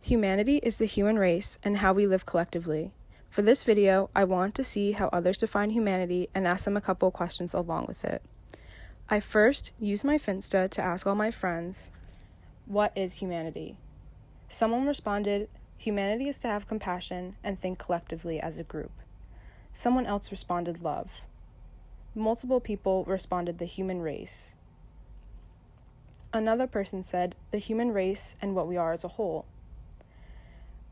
Humanity is the human race and how we live collectively. For this video, I want to see how others define humanity and ask them a couple questions along with it. I first used my Finsta to ask all my friends, what is humanity? Someone responded, humanity is to have compassion and think collectively as a group. Someone else responded, love. Multiple people responded, the human race. Another person said, the human race and what we are as a whole.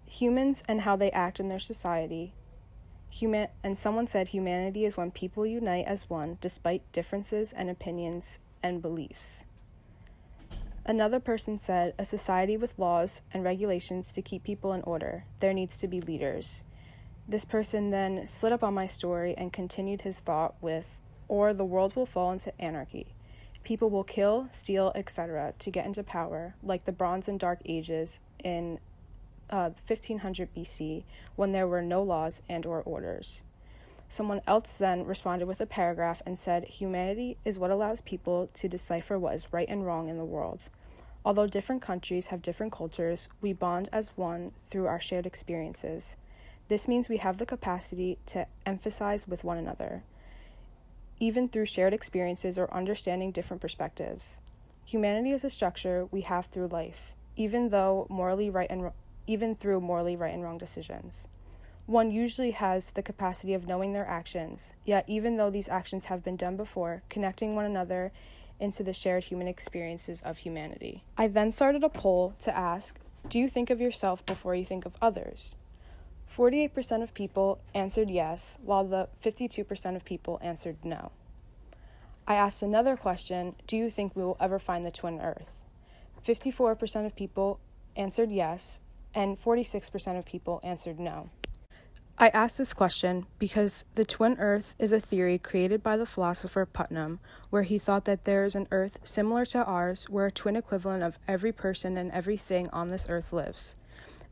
Humans and how they act in their society. And someone said humanity is when people unite as one despite differences and opinions and beliefs. Another person said a society with laws and regulations to keep people in order. There needs to be leaders. This person then slid up on my story and continued his thought with, or the world will fall into anarchy. People will kill, steal, etc. to get into power, like the Bronze and Dark Ages in 1500 BC, when there were no laws and or orders. Someone else then responded with a paragraph and said, humanity is what allows people to decipher what is right and wrong in the world. Although different countries have different cultures, we bond as one through our shared experiences. This means we have the capacity to empathize with one another, even through shared experiences or understanding different perspectives. Humanity is a structure we have through life, even through morally right and wrong decisions. One usually has the capacity of knowing their actions, yet even though these actions have been done before, connecting one another into the shared human experiences of humanity. I then started a poll to ask, do you think of yourself before you think of others? 48% of people answered yes, while the 52% of people answered no. I asked another question, do you think we will ever find the twin Earth? 54% of people answered yes, and 46% of people answered no. I asked this question because the twin Earth is a theory created by the philosopher Putnam, where he thought that there is an Earth similar to ours, where a twin equivalent of every person and everything on this Earth lives.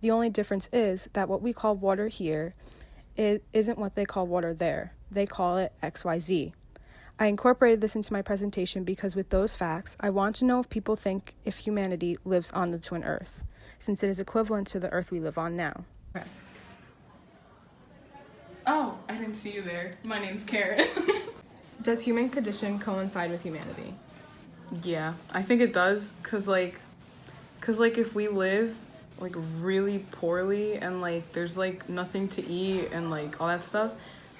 The only difference is that what we call water here isn't what they call water there. They call it XYZ. I incorporated this into my presentation because with those facts, I want to know if people think if humanity lives on the twin Earth, since it is equivalent to the Earth we live on now. Okay. Oh, I didn't see you there. My name's Karen. Does human condition coincide with humanity? Yeah, I think it does, cause if we live like really poorly and like there's like nothing to eat and like all that stuff,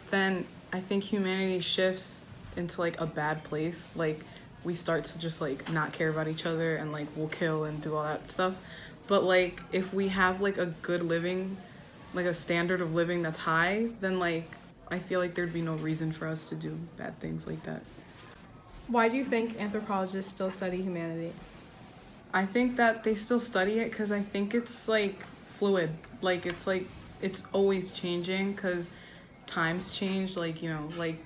then I think humanity shifts into like a bad place. Like we start to just like not care about each other and like we'll kill and do all that stuff. But like if we have like a good living, like a standard of living that's high, then like I feel like there'd be no reason for us to do bad things like that. Why do you think anthropologists still study humanity? I think that they still study it because I think it's like fluid. Like it's always changing because times change. Like, you know, like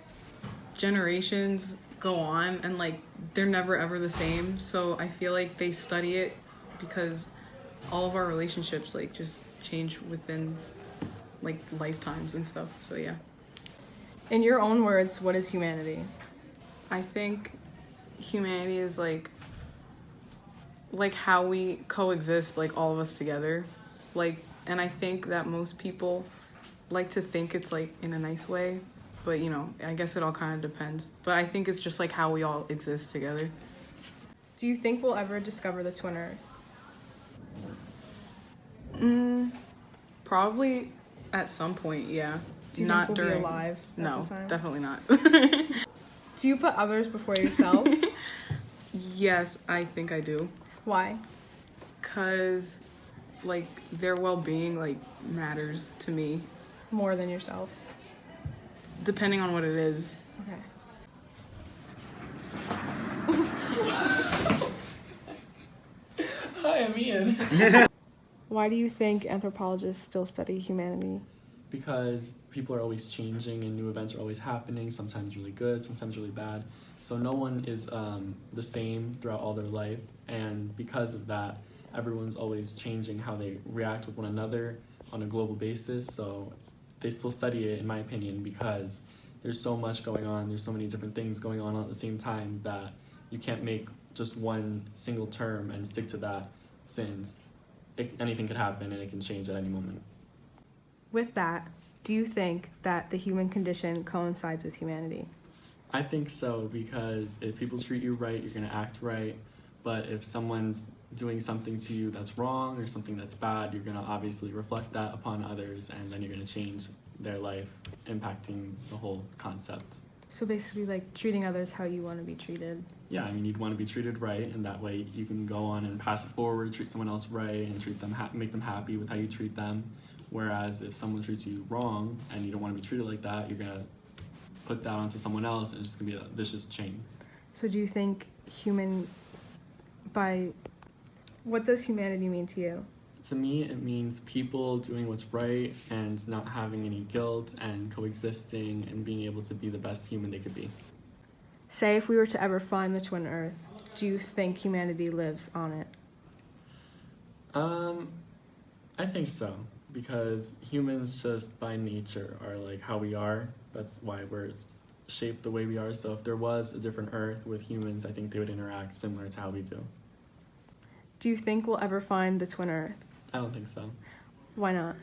generations go on and like they're never ever the same. So I feel like they study it because all of our relationships like just change within like lifetimes and stuff. So yeah. In your own words, what is humanity? I think humanity is like how we coexist, like all of us together. Like, and I think that most people like to think it's like in a nice way, but you know, I guess it all kind of depends. But I think it's just like how we all exist together. Do you think we'll ever discover the twin Earth? Probably at some point, yeah. Do you not think we'll during be alive at No, the time? definitely not. Do you put others before yourself? Yes, I think I do. Why? Cause like their well-being like matters to me. More than yourself? Depending on what it is. Okay. Hi, I'm Ian. Why do you think anthropologists still study humanity? Because people are always changing and new events are always happening, sometimes really good, sometimes really bad. So no one is the same throughout all their life, and because of that, everyone's always changing how they react with one another on a global basis. So they still study it, in my opinion, because there's so much going on, there's so many different things going on at the same time that you can't make just one single term and stick to that, since anything could happen and it can change at any moment. With that, do you think that the human condition coincides with humanity? I think so, because if people treat you right, you're going to act right. But if someone's doing something to you that's wrong or something that's bad, you're going to obviously reflect that upon others, and then you're going to change their life, impacting the whole concept. So basically, like, treating others how you want to be treated. Yeah, I mean, you'd want to be treated right, and that way you can go on and pass it forward, treat someone else right, and treat them make them happy with how you treat them. Whereas if someone treats you wrong and you don't want to be treated like that, you're going to put that onto someone else, and it's just going to be a vicious chain. So do you think what does humanity mean to you? To me, it means people doing what's right and not having any guilt and coexisting and being able to be the best human they could be. Say if we were to ever find the twin Earth, do you think humanity lives on it? I think so, because humans just by nature are like how we are. That's why we're shaped the way we are. So if there was a different Earth with humans, I think they would interact similar to how we do. Do you think we'll ever find the twin Earth? I don't think so. Why not?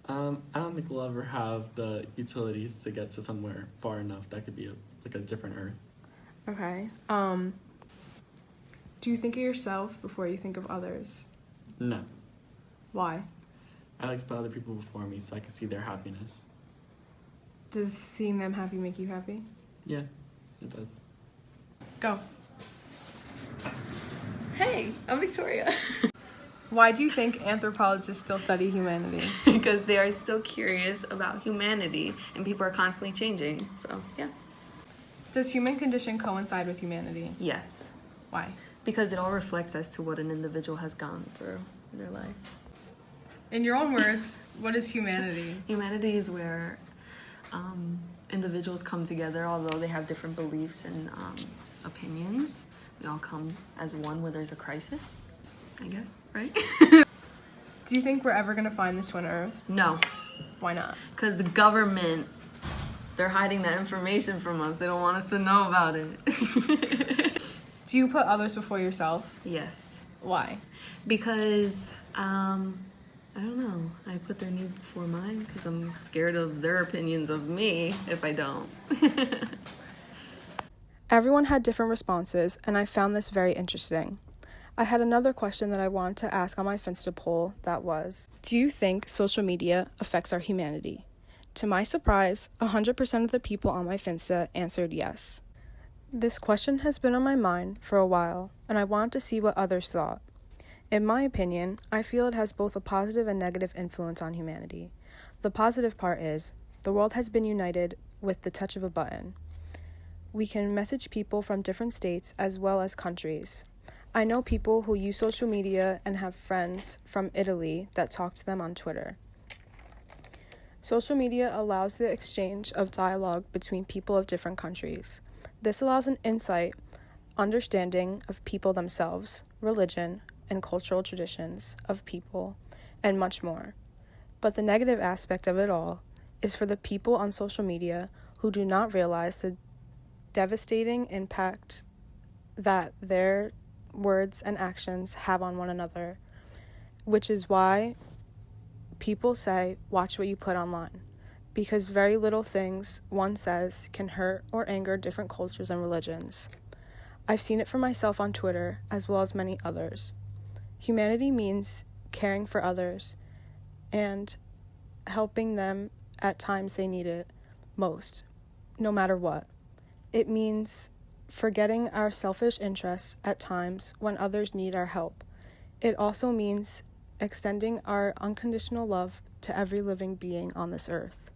I don't think we'll ever have the utilities to get to somewhere far enough that could be a different Earth. Okay. Do you think of yourself before you think of others? No. Why? I like to put other people before me so I can see their happiness. Does seeing them happy make you happy? Yeah, it does. Go. Hey, I'm Victoria. Why do you think anthropologists still study humanity? Because they are still curious about humanity and people are constantly changing. So, yeah. Does human condition coincide with humanity? Yes. Why? Because it all reflects as to what an individual has gone through in their life. In your own words, what is humanity? Humanity is where individuals come together, although they have different beliefs and opinions. We all come as one when there's a crisis, I guess, right? Do you think we're ever going to find this twin Earth? No, Why not? because the government, they're hiding that information from us. They don't want us to know about it. Do you put others before yourself? Yes. Why? Because, I don't know. I put their needs before mine because I'm scared of their opinions of me if I don't. Everyone had different responses, and I found this very interesting. I had another question that I wanted to ask on my Finsta poll that was, do you think social media affects our humanity? To my surprise, 100% of the people on my Finsta answered yes. This question has been on my mind for a while, and I wanted to see what others thought. In my opinion, I feel it has both a positive and negative influence on humanity. The positive part is, the world has been united with the touch of a button. We can message people from different states as well as countries. I know people who use social media and have friends from Italy that talk to them on Twitter. Social media allows the exchange of dialogue between people of different countries. This allows an insight, understanding of people themselves, religion, and cultural traditions of people, and much more. But the negative aspect of it all is for the people on social media who do not realize the devastating impact that their words and actions have on one another, which is why people say, watch what you put online, because very little things one says can hurt or anger different cultures and religions. I've seen it for myself on Twitter, as well as many others. Humanity means caring for others and helping them at times they need it most, no matter what. It means forgetting our selfish interests at times when others need our help. It also means extending our unconditional love to every living being on this earth.